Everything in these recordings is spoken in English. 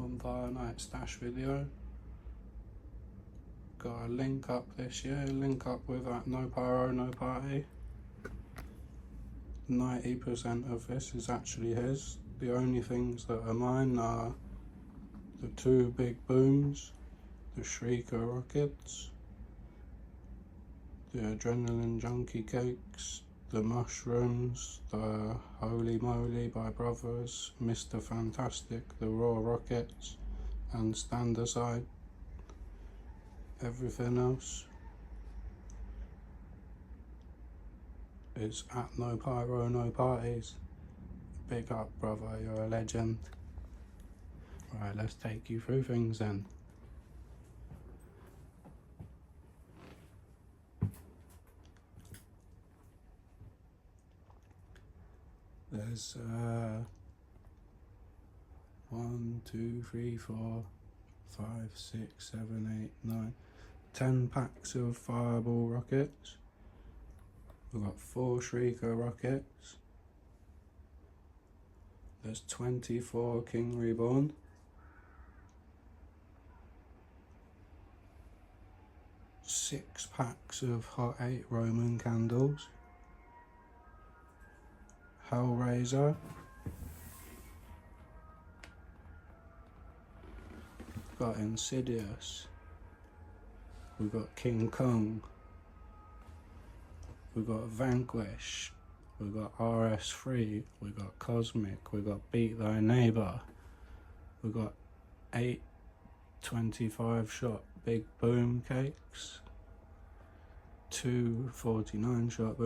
Bonfire night stash video. Got a link up this year, link up with that No Pyro, No Party. 90% of this is actually his. The only things that are mine are the two big booms, the Shreika rockets, the adrenaline junkie cakes, the mushrooms, the Holy Moly by Brothers, Mr. Fantastic, the raw rockets, and stand aside. Everything else is at No Pyro, No Parties. Big up, brother, you're a legend. Right, let's take you through things then. There's 1, 2, 3, 4, 5, 6, 7, 8, 9, 10 packs of fireball rockets. We've got 4 Shreika rockets. There's 24 King Reborn. Six packs of Hot 8 Roman candles. Hellraiser. Got Insidious. We've got King Kong. We've got Vanquish. We've got RS3. We've got Cosmic. We've got Beat Thy Neighbour. We've got 8 25-shot big boom cakes. 2 49-shot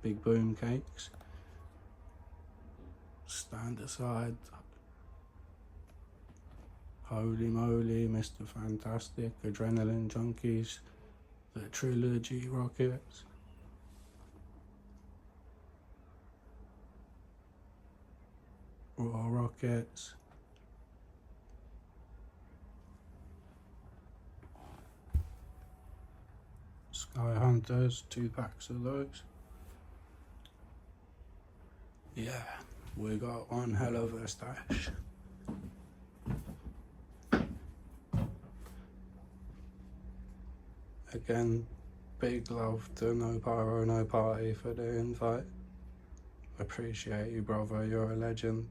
big boom cakes. Stand aside. Holy Moly, Mr. Fantastic, Adrenaline Junkies, the Trilogy rockets. Raw rockets. Sky Hunters, 2 packs of those. Yeah, we got one hell of a stash. Again, big love to No Pyro, No Party for the invite. Appreciate you, brother, you're a legend.